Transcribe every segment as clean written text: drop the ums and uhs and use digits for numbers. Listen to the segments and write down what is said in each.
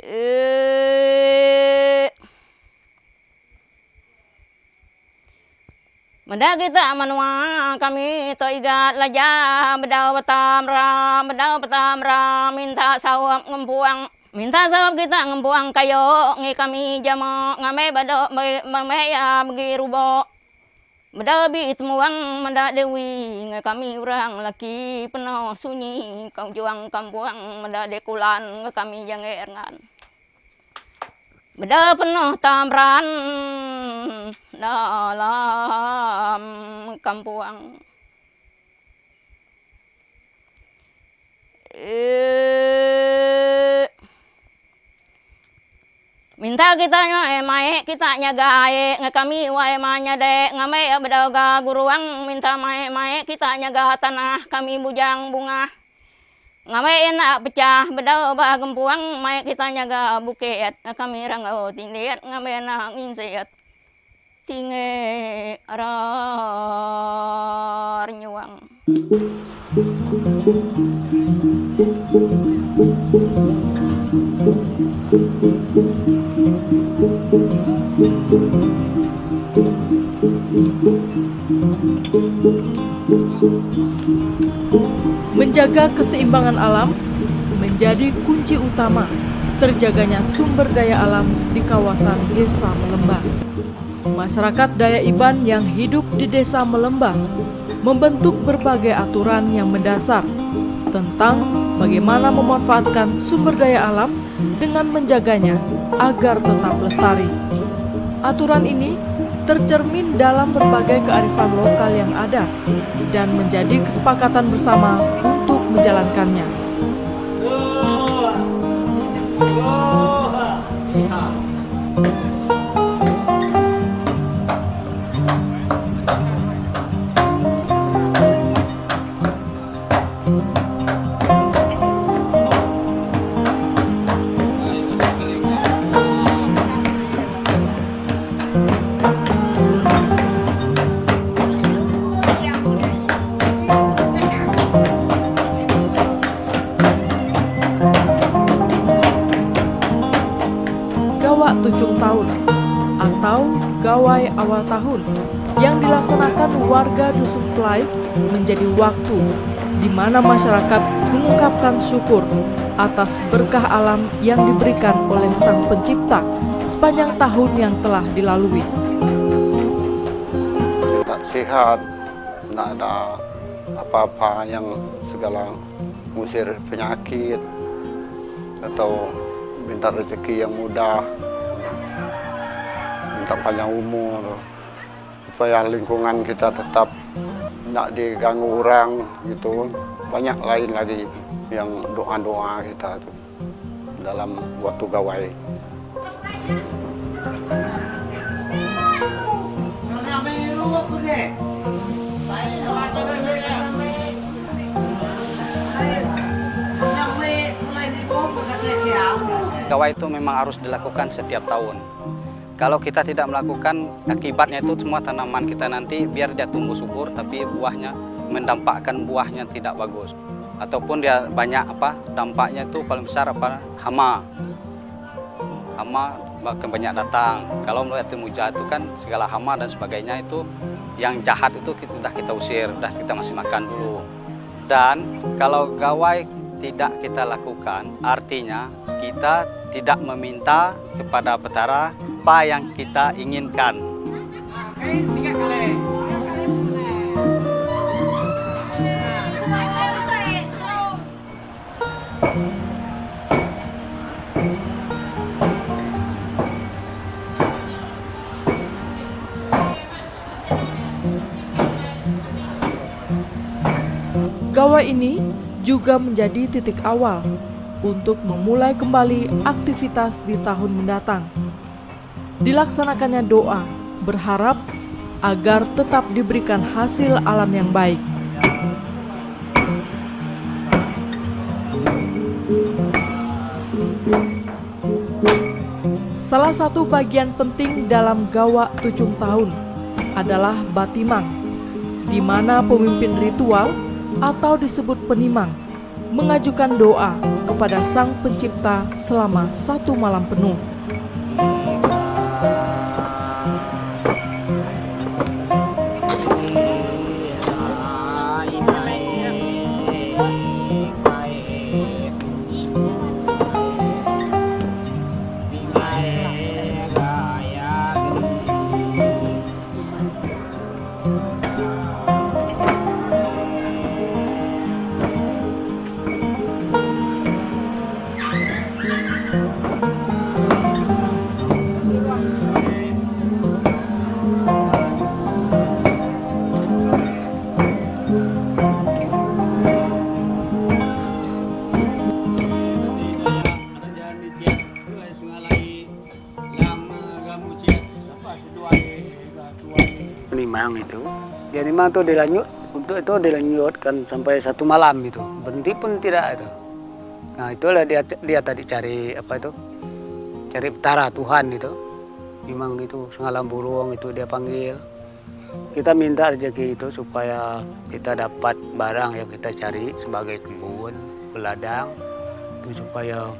Menda kita manua kami toigat laja bedau petamra minta sawap kita ngempuang kayo ngi kami jama ngame bado ya bagi rubo beda bi semuang menda dewi ngi kami urang laki penuh sunyi kau juang kampuang menda dekulan ngi kami jangerangan beda penuh tamran dalam kampuang. Minta kita mae kita nyagae ngekami wae manyade ngame bedaga guruang minta mae kita nyaga tanah kami bujang bunga ngame enak pecah bedau bah gempuang mae kita nyaga buket kami rangau tindiat ngame enak insiat tinge arar nyuang. Menjaga keseimbangan alam menjadi kunci utama terjaganya sumber daya alam di kawasan Desa Melembah. Masyarakat Dayak Iban yang hidup di Desa Melembah membentuk berbagai aturan yang mendasar tentang bagaimana memanfaatkan sumber daya alam dengan menjaganya agar tetap lestari. Aturan ini tercermin dalam berbagai kearifan lokal yang ada dan menjadi kesepakatan bersama untuk menjalankannya. Tujuh tahun atau gawai awal tahun yang dilaksanakan warga Dusun Plai menjadi waktu di mana masyarakat mengungkapkan syukur atas berkah alam yang diberikan oleh Sang Pencipta sepanjang tahun yang telah dilalui. Tak sehat, tak ada apa-apa yang segala ngusir penyakit atau minta rezeki yang mudah. Minta panjang umur supaya lingkungan kita tetap tidak diganggu orang gitu. Banyak lain lagi yang doa-doa kita tuh dalam waktu gawai. Gawai itu memang harus dilakukan setiap tahun. Kalau kita tidak melakukan, akibatnya itu semua tanaman kita nanti biar dia tumbuh subur, tapi buahnya mendampakkan buahnya tidak bagus. Ataupun dia banyak dampaknya itu paling besar hama. Hama bahkan banyak datang. Kalau melihat ilmu jahat itu kan segala hama dan sebagainya itu yang jahat itu sudah kita usir, sudah kita masih makan dulu. Dan kalau gawai tidak kita lakukan, artinya kita tidak meminta kepada petara apa yang kita inginkan. Gawai ini juga menjadi titik awal untuk memulai kembali aktivitas di tahun mendatang. Dilaksanakannya doa, berharap agar tetap diberikan hasil alam yang baik. Salah satu bagian penting dalam Gawak Tujuh Tahun adalah batimang, di mana pemimpin ritual atau disebut penimang mengajukan doa kepada Sang Pencipta selama 1 malam penuh. Memang itu. Jadi memang itu dilanjut, untuk itu dilanjutkan sampai 1 malam itu. Berhenti pun tidak itu. Nah itulah dia tadi cari apa itu? Cari petara Tuhan itu. Memang itu sengalam burung itu dia panggil. Kita minta rezeki itu supaya kita dapat barang yang kita cari sebagai kebun, ladang, itu supaya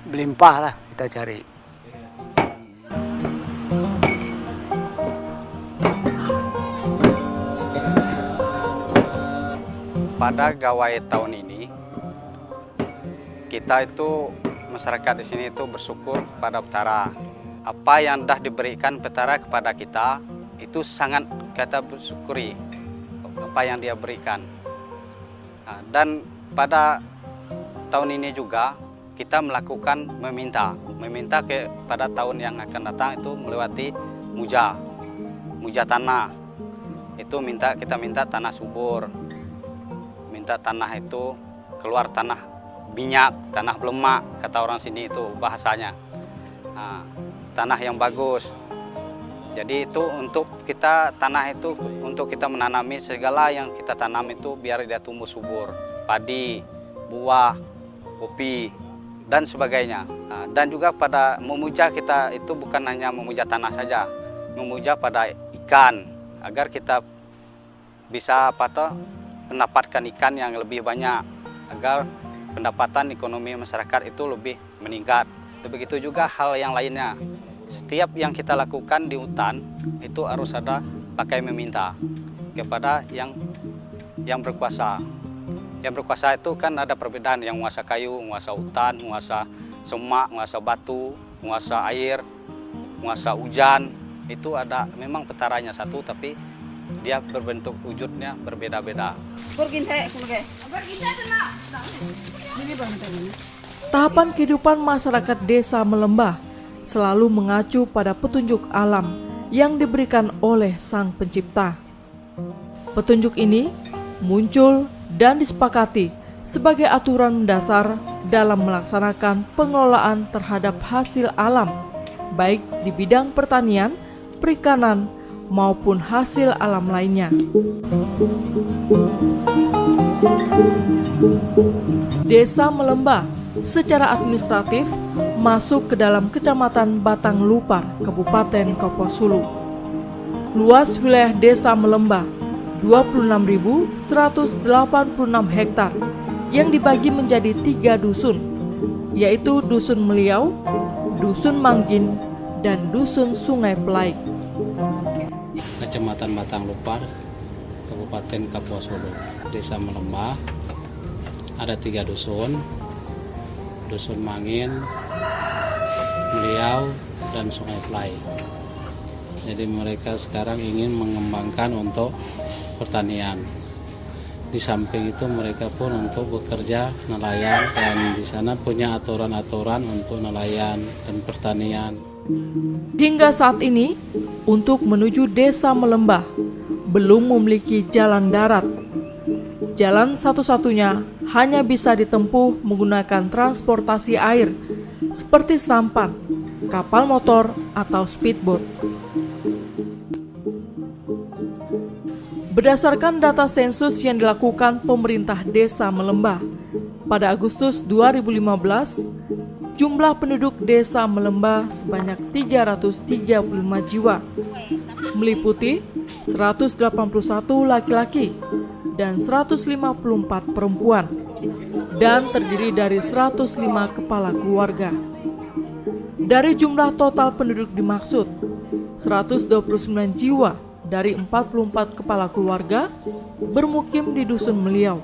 berlimpah lah kita cari. Pada gawai tahun ini, kita itu masyarakat di sini itu bersyukur pada petara. Apa yang dah diberikan petara kepada kita itu sangat kita bersyukuri apa yang dia berikan. Nah, dan pada tahun ini juga kita melakukan meminta pada tahun yang akan datang itu melewati muja tanah. Itu kita minta tanah subur. Minta tanah itu keluar tanah minyak, tanah belemak, kata orang sini itu bahasanya. Nah, tanah yang bagus. Jadi itu untuk kita, tanah itu untuk kita menanami segala yang kita tanam itu biar dia tumbuh subur. Padi, buah, kopi, dan sebagainya. Nah, dan juga pada memuja kita itu bukan hanya memuja tanah saja, memuja pada ikan, agar kita bisa mendapatkan ikan yang lebih banyak, agar pendapatan ekonomi masyarakat itu lebih meningkat. Begitu juga hal yang lainnya. Setiap yang kita lakukan di hutan itu harus ada pakai meminta kepada yang berkuasa. Yang berkuasa itu kan ada perbedaan, yang menguasa kayu, menguasa hutan, menguasa semak, menguasa batu, menguasa air, menguasa hujan. Itu ada memang petaranya satu, tapi dia berbentuk wujudnya berbeda-beda. Tahapan kehidupan masyarakat desa Melembah selalu mengacu pada petunjuk alam yang diberikan oleh Sang Pencipta. Petunjuk ini muncul dan disepakati sebagai aturan dasar dalam melaksanakan pengelolaan terhadap hasil alam, baik di bidang pertanian, perikanan, maupun hasil alam lainnya. Desa Melembah secara administratif masuk ke dalam Kecamatan Batang Lupar, Kabupaten Kapuasulu. Luas wilayah Desa Melembah 26.186 hektar yang dibagi menjadi 3 dusun, yaitu Dusun Meliau, Dusun Manggin, dan Dusun Sungai Pelaik. Kecamatan Batang Lupar, Kabupaten Kapuasulu. Desa Melembah ada 3 dusun, Dusun Mangin, Meliau, dan Sungai Pelaik. Jadi mereka sekarang ingin mengembangkan untuk pertanian. Di samping itu mereka pun untuk bekerja nelayan, dan di sana punya aturan-aturan untuk nelayan dan pertanian. Hingga saat ini, untuk menuju Desa Melembah belum memiliki jalan darat. Jalan satu-satunya hanya bisa ditempuh menggunakan transportasi air seperti sampan, kapal motor, atau speedboat. Berdasarkan data sensus yang dilakukan pemerintah Desa Melembah, pada Agustus 2015, jumlah penduduk Desa Melembah sebanyak 335 jiwa, meliputi 181 laki-laki, dan 154 perempuan, dan terdiri dari 105 kepala keluarga. Dari jumlah total penduduk dimaksud, 129 jiwa dari 44 kepala keluarga bermukim di Dusun Meliau,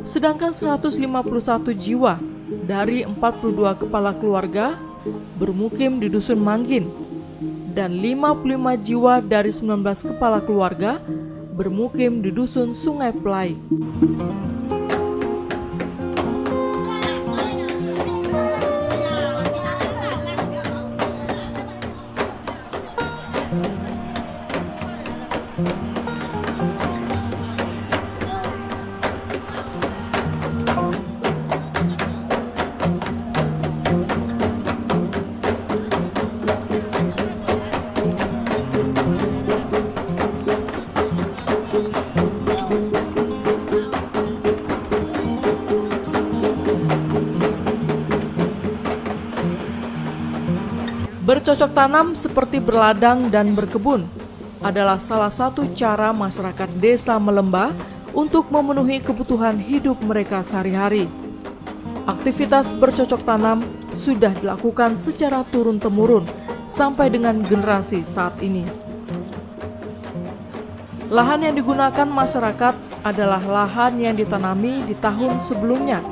sedangkan 151 jiwa dari 42 kepala keluarga bermukim di Dusun Manggin, dan 55 jiwa dari 19 kepala keluarga bermukim di Dusun Sungai Pelai. Bercocok tanam seperti berladang dan berkebun adalah salah satu cara masyarakat desa Melembah untuk memenuhi kebutuhan hidup mereka sehari-hari. Aktivitas bercocok tanam sudah dilakukan secara turun-temurun sampai dengan generasi saat ini. Lahan yang digunakan masyarakat adalah lahan yang ditanami di tahun sebelumnya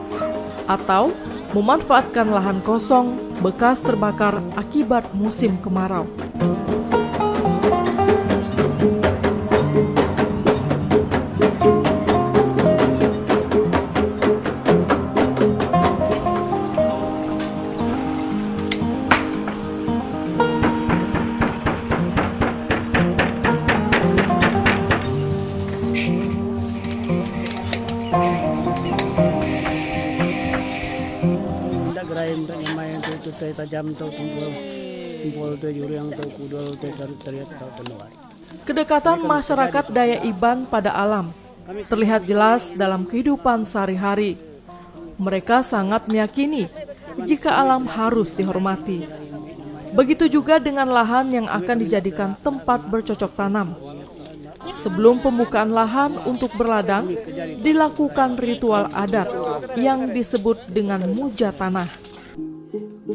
atau memanfaatkan lahan kosong bekas terbakar akibat musim kemarau. Tajam atau tumpul tu jurang atau kudol teriak atau tenuar. Kedekatan masyarakat Dayak Iban pada alam terlihat jelas dalam kehidupan sehari-hari. Mereka sangat meyakini jika alam harus dihormati. Begitu juga dengan lahan yang akan dijadikan tempat bercocok tanam. Sebelum pembukaan lahan untuk berladang, dilakukan ritual adat yang disebut dengan muja tanah.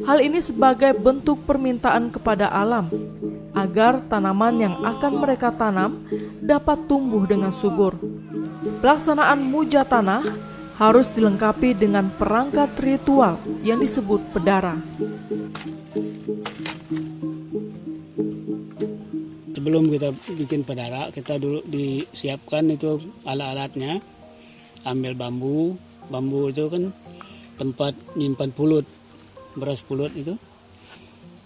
Hal ini sebagai bentuk permintaan kepada alam agar tanaman yang akan mereka tanam dapat tumbuh dengan subur. Pelaksanaan muja tanah harus dilengkapi dengan perangkat ritual yang disebut pedara. Sebelum kita bikin pedara, kita dulu disiapkan itu alat-alatnya. Ambil bambu itu kan tempat nyimpan pulut. Beras pulut itu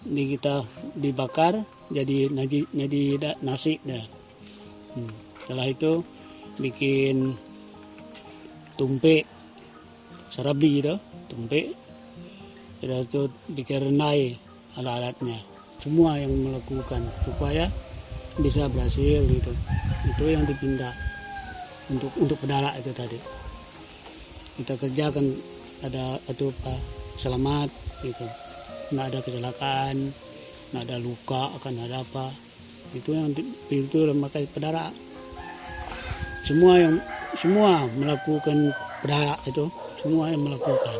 kita dibakar jadi nasi dah. Setelah itu bikin tumpe sarabi itu tumpe, setelah itu bikin renai alat-alatnya, semua yang melakukan supaya bisa berhasil gitu. Itu yang dipinta untuk pedara itu tadi kita kerjakan, ada itu selamat gitu, nggak ada kecelakaan, nggak ada luka, akan ada apa, itu yang itu memakai pedara. Semua melakukan pedara itu, semua yang melakukan.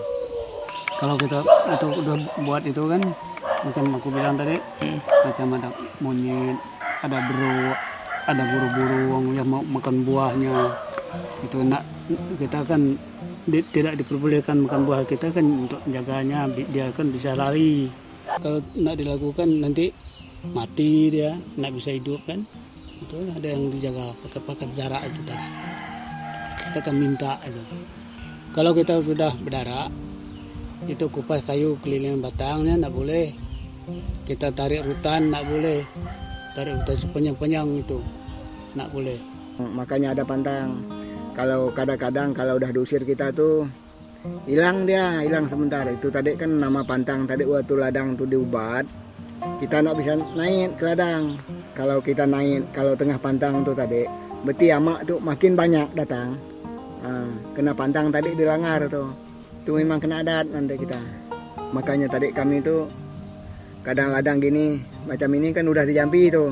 Kalau kita itu udah buat itu kan, macam aku bilang tadi, macam ada monyet, ada beruk, ada burung-burung yang mau makan buahnya, itu kita kan tidak diperbolehkan makan buah kita kan, untuk menjaganya dia kan bisa lari. Kalau nak dilakukan nanti mati dia, nak bisa hidup kan, itu ada yang dijaga pakai pedara itu tadi. Kita akan minta itu. Kalau kita sudah berdarah, itu kupas kayu keliling batangnya nak boleh. Kita tarik rutan nak boleh. Tarik rutan sepanjang-panjang itu nak boleh. Makanya ada pantang. Kalau kadang-kadang kalau udah diusir kita tuh hilang sebentar. Itu tadi kan nama pantang tadi waktu ladang tuh diubat. Kita nak bisa naik ke ladang. Kalau kita naik, kalau tengah pantang tuh tadi, berarti amak tuh makin banyak datang. Kena pantang tadi dilanggar tuh. Itu memang kena adat nanti kita. Makanya tadi kami tuh kadang ladang gini, macam ini kan udah dijampi tuh.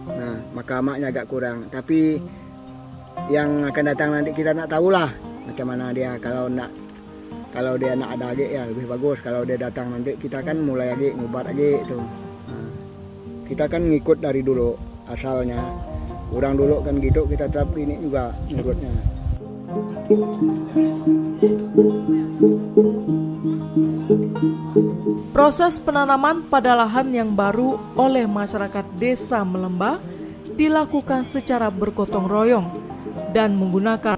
Nah, maka amaknya agak kurang. Tapi yang akan datang nanti kita nak tahulah macam mana dia. Kalau dia nak ada lagi ya lebih bagus. Kalau dia datang nanti kita kan mulai lagi ngubat lagi itu. Kita kan ngikut dari dulu asalnya. Orang dulu kan gitu, kita tetap ini juga ngikutnya. Proses penanaman pada lahan yang baru oleh masyarakat Desa Melembah dilakukan secara bergotong royong dan menggunakan